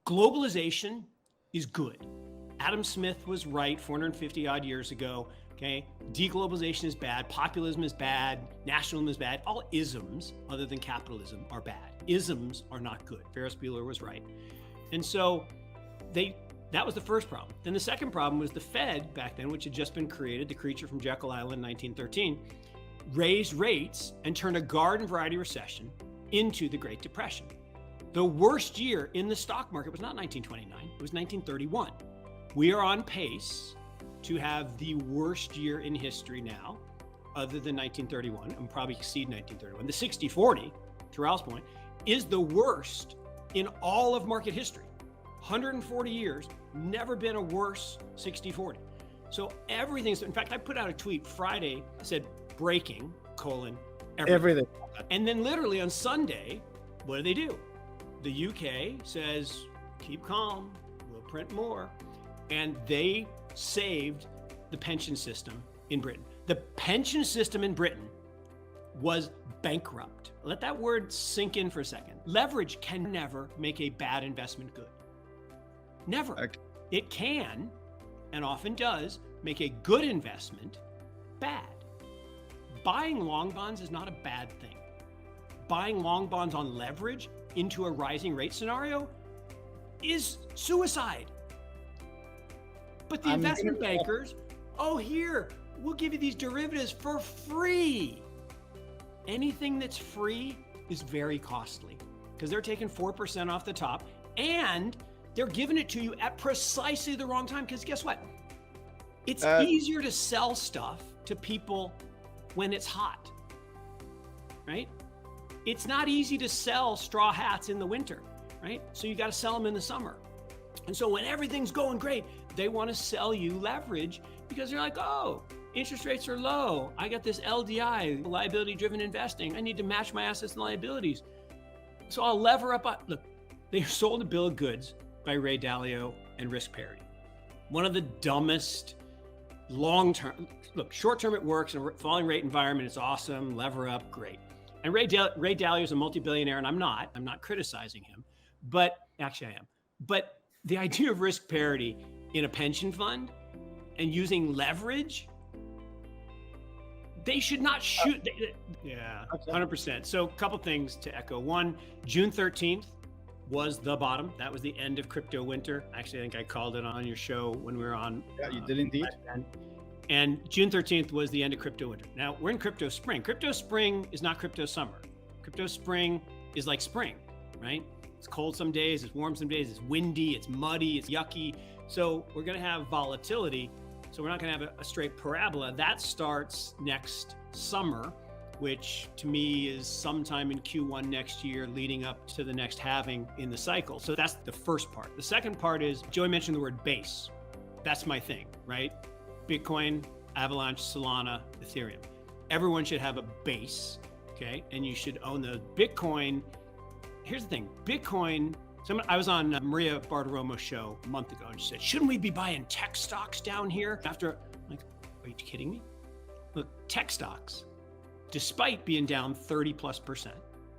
Globalization is good. Adam Smith was right 450 odd years ago. Okay. Deglobalization is bad. Populism is bad. Nationalism is bad. All isms, other than capitalism, are bad. Isms are not good. Ferris Bueller was right. And so that was the first problem. Then the second problem was the Fed back then, which had just been created, the creature from Jekyll Island in 1913, raised rates and turned a garden variety recession into the Great Depression. The worst year in the stock market was not 1929, it was 1931. We are on pace to have the worst year in history now, other than 1931, and probably exceed 1931. The 60-40, to Ralph's point, is the worst in all of market history. 140 years, never been a worse 60-40. So everything's, in fact, I put out a tweet Friday, said breaking, everything. And then literally on Sunday, what do? The UK says, keep calm, we'll print more. And they saved the pension system in Britain. The pension system in Britain was bankrupt. Let that word sink in for a second. Leverage can never make a bad investment good. Never. Okay. It can, and often does, make a good investment bad. Buying long bonds is not a bad thing. Buying long bonds on leverage into a rising rate scenario is suicide. But the investment bankers, here, we'll give you these derivatives for free. Anything that's free is very costly because they're taking 4% off the top and they're giving it to you at precisely the wrong time. Because guess what? It's easier to sell stuff to people when it's hot, right? It's not easy to sell straw hats in the winter, right? So you got to sell them in the summer. And so when everything's going great, they want to sell you leverage because they're like, oh, interest rates are low. I got this LDI, liability-driven investing. I need to match my assets and liabilities. So I'll lever up. Look, they sold a bill of goods by Ray Dalio and risk parity. One of the dumbest long-term, look, short-term it works in a falling rate environment. It's awesome, lever up, great. And Ray Dalio is a multi-billionaire and I'm not criticizing him, but actually I am. But the idea of risk parity in a pension fund and using leverage, they should not shoot. Yeah, 100%. So a couple things to echo. One, June 13th was the bottom. That was the end of crypto winter. Actually, I think I called it on your show when we were on. Yeah, you did indeed. And June 13th was the end of crypto winter. Now we're in crypto spring. Crypto spring is not crypto summer. Crypto spring is like spring, right? It's cold some days, it's warm some days, it's windy, it's muddy, it's yucky. So we're gonna have volatility. So we're not gonna have a straight parabola. That starts next summer, which to me is sometime in Q1 next year, leading up to the next halving in the cycle. So that's the first part. The second part is, Joey mentioned the word base. That's my thing, right? Bitcoin, Avalanche, Solana, Ethereum. Everyone should have a base, okay? And you should own the Bitcoin. Here's the thing, Bitcoin, I was on Maria Bartiromo's show a month ago and she said, shouldn't we be buying tech stocks down here? After, I'm like, are you kidding me? Look, tech stocks, despite being down 30+%,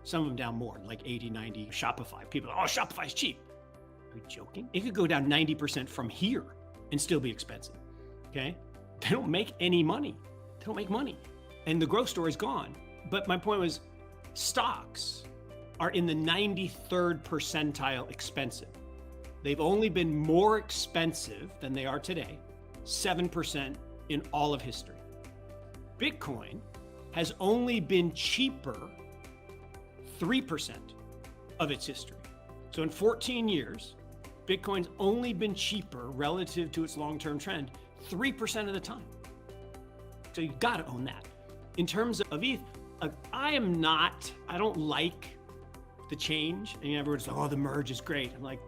some of them down more, like 80, 90, Shopify. People are, Shopify's cheap. Are you joking? It could go down 90% from here and still be expensive, okay? They don't make any money. They don't make money. And the growth story's gone. But my point was, stocks are in the 93rd percentile expensive. They've only been more expensive than they are today, 7% in all of history. Bitcoin has only been cheaper 3% of its history. So in 14 years, Bitcoin's only been cheaper relative to its long-term trend 3% of the time. So you gotta own that. In terms of ETH, I don't like the change. And everyone's like, the merge is great. I'm like,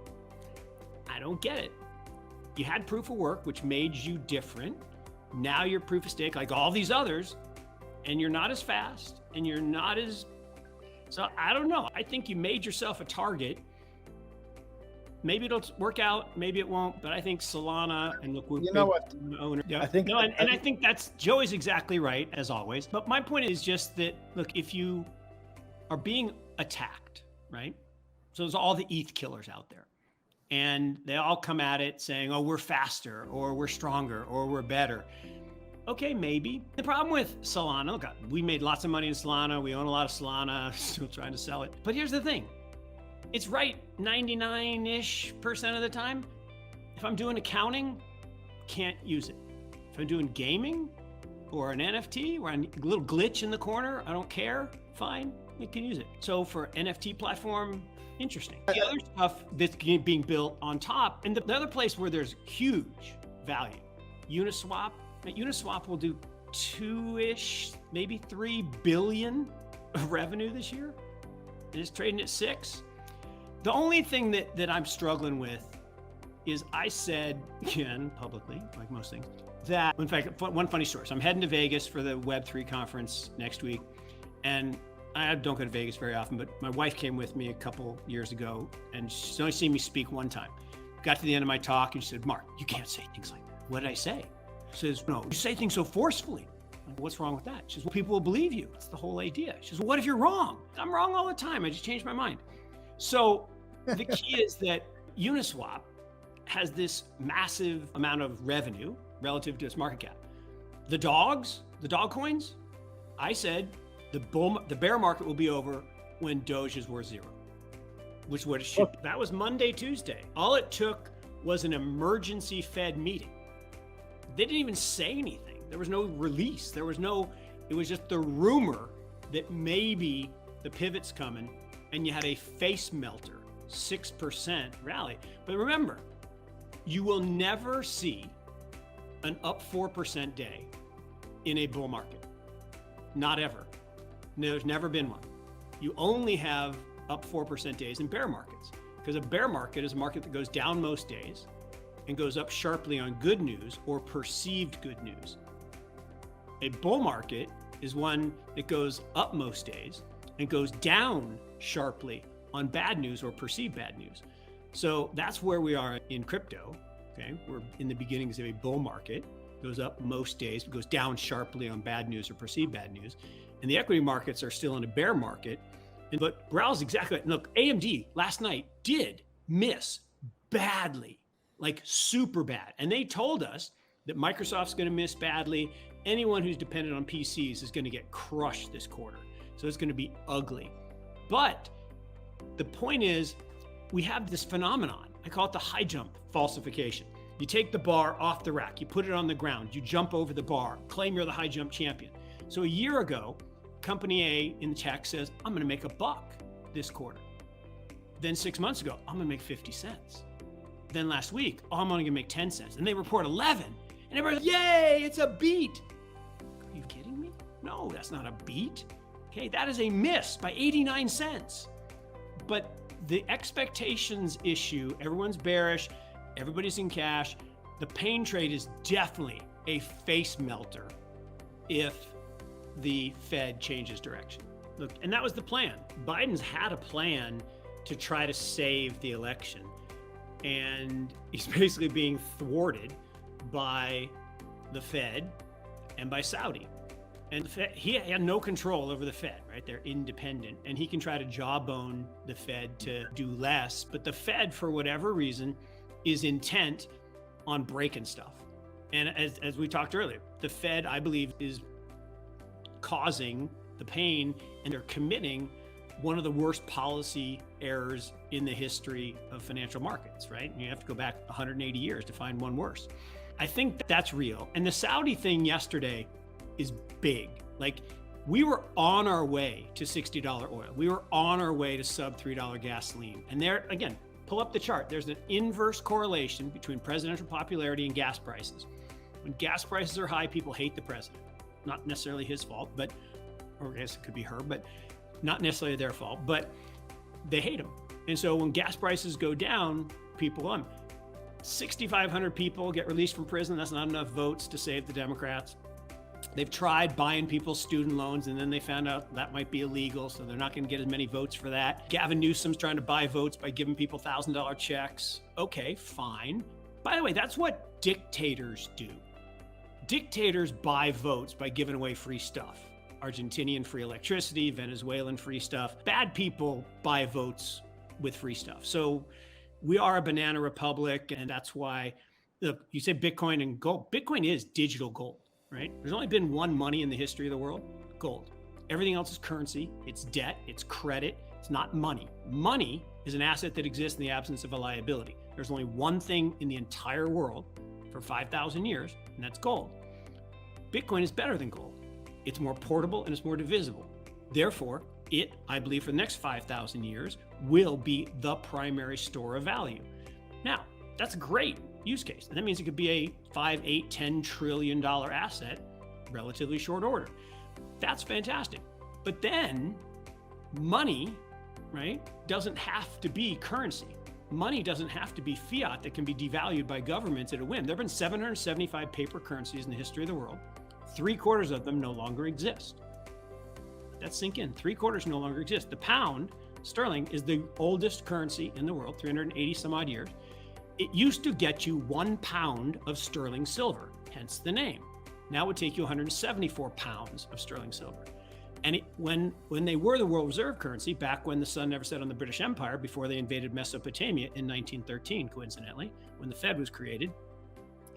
I don't get it. You had proof of work, which made you different. Now you're proof of stake, like all these others, and you're not as fast, and you're not as, so I don't know. I think you made yourself a target. Maybe it'll work out, maybe it won't, but I think Solana, and look, we're owner. Yeah. I think that's, Joey's exactly right, as always. But my point is just that, look, if you are being attacked, right? So there's all the ETH killers out there. And they all come at it saying, oh, we're faster, or we're stronger, or we're better. Okay, maybe. The problem with Solana, look, we made lots of money in Solana. We own a lot of Solana, still trying to sell it. But here's the thing. It's right 99-ish% of the time. If I'm doing accounting, can't use it. If I'm doing gaming or an NFT or a little glitch in the corner, I don't care, fine, we can use it. So for NFT platform, interesting. The other stuff that's being built on top, and the other place where there's huge value, Uniswap. Uniswap will do 2-ish, maybe 3 billion of revenue this year. And it's trading at 6. The only thing that I'm struggling with is I said, again, publicly, like most things, that, in fact, one funny story. So I'm heading to Vegas for the Web3 conference next week. And I don't go to Vegas very often, but my wife came with me a couple years ago and she's only seen me speak one time. Got to the end of my talk and she said, Mark, you can't say things like that. What did I say? She says, no, you say things so forcefully. I'm like, what's wrong with that? She says, well, people will believe you. That's the whole idea. She says, well, what if you're wrong? I'm wrong all the time. I just changed my mind. So the key is that Uniswap has this massive amount of revenue relative to its market cap. The dog coins, I said the bear market will be over when Doge is worth 0, which is what it should. That was Monday, Tuesday. All it took was an emergency Fed meeting. They didn't even say anything. There was no release. It was just the rumor that maybe the pivot's coming, and you had a face melter, 6% rally. But remember, you will never see an up 4% day in a bull market. Not ever. There's never been one. You only have up 4% days in bear markets, because a bear market is a market that goes down most days and goes up sharply on good news or perceived good news. A bull market is one that goes up most days and goes down sharply on bad news or perceived bad news. So that's where we are in crypto. Okay, we're in the beginnings of a bull market. Goes up most days, but goes down sharply on bad news or perceived bad news. And the equity markets are still in a bear market. But Raul's exactly right. Look, AMD last night did miss badly, like super bad. And they told us that Microsoft's going to miss badly. Anyone who's dependent on PCs is going to get crushed this quarter. So it's going to be ugly. But the point is, we have this phenomenon. I call it the high jump falsification. You take the bar off the rack, you put it on the ground, you jump over the bar, claim you're the high jump champion. So a year ago, company A in the check says, I'm going to make $1 this quarter. Then 6 months ago, I'm going to make 50 cents. Then last week, oh, I'm only going to make 10 cents. And they report 11. And everybody's, yay, it's a beat. Are you kidding me? No, that's not a beat. Okay, that is a miss by 89 cents. But the expectations issue, everyone's bearish, everybody's in cash. The pain trade is definitely a face melter if the Fed changes direction. Look, and that was the plan. Biden's had a plan to try to save the election. And he's basically being thwarted by the Fed and by Saudi. And the Fed, he had no control over the Fed, right? They're independent, and he can try to jawbone the Fed to do less. But the Fed, for whatever reason, is intent on breaking stuff. And as we talked earlier, the Fed, I believe, is causing the pain, and they're committing one of the worst policy errors in the history of financial markets, right? And you have to go back 180 years to find one worse. I think that's real. And the Saudi thing yesterday is big. Like, we were on our way to $60 oil. We were on our way to sub $3 gasoline. And there, again, pull up the chart. There's an inverse correlation between presidential popularity and gas prices. When gas prices are high, people hate the president. Not necessarily his fault, but, or I guess it could be her, but not necessarily their fault, but they hate him. And so when gas prices go down, people 6,500 people get released from prison. That's not enough votes to save the Democrats. They've tried buying people's student loans, and then they found out that might be illegal, so they're not going to get as many votes for that. Gavin Newsom's trying to buy votes by giving people $1,000 checks. Okay, fine. By the way, that's what dictators do. Dictators buy votes by giving away free stuff. Argentinian free electricity, Venezuelan free stuff. Bad people buy votes with free stuff. So we are a banana republic, and that's why, look, you say Bitcoin and gold. Bitcoin is digital gold, right? There's only been one money in the history of the world, gold. Everything else is currency, it's debt, it's credit, it's not money. Money is an asset that exists in the absence of a liability. There's only one thing in the entire world for 5,000 years, and that's gold. Bitcoin is better than gold. It's more portable and it's more divisible. Therefore, it, I believe, for the next 5,000 years, will be the primary store of value. Now, that's a great use case. And that means it could be a 5, 8, 10 trillion dollar asset, relatively short order. That's fantastic. But then money, right, doesn't have to be currency. Money doesn't have to be fiat that can be devalued by governments at a whim. There have been 775 paper currencies in the history of the world. 3/4 of them no longer exist. Let that sink in. 3/4 no longer exist. The pound sterling is the oldest currency in the world, 380 some odd years. It used to get you 1 pound of sterling silver, hence the name. Now it would take you 174 pounds of sterling silver. And when they were the world reserve currency, back when the sun never set on the British Empire, before they invaded Mesopotamia in 1913, coincidentally, when the Fed was created,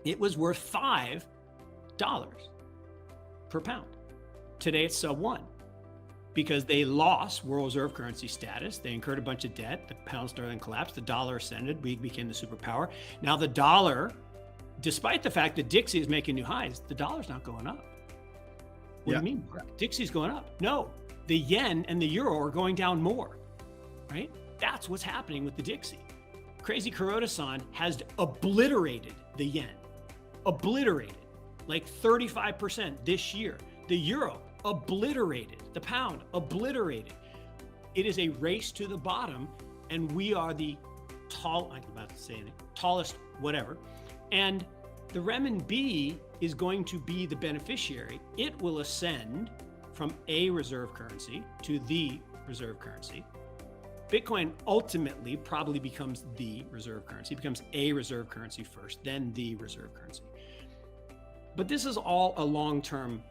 it was worth $5 per pound. Today it's sub 1 because they lost world reserve currency status. They incurred a bunch of debt. The pound sterling collapsed. The dollar ascended. We became the superpower. Now the dollar, despite the fact that Dixie is making new highs, the dollar's not going up. What do you mean, Mark? Dixie's going up. No, the yen and the euro are going down more, right? That's what's happening with the Dixie. Crazy Kuroda-san has obliterated the yen, obliterated, like 35% this year. The euro, obliterated. The pound, obliterated. It is a race to the bottom, and we are the I'm about to say it, tallest whatever. And the renminbi is going to be the beneficiary. It will ascend from a reserve currency to the reserve currency. Bitcoin ultimately probably becomes the reserve currency, becomes a reserve currency first, then the reserve currency. But this is all a long-term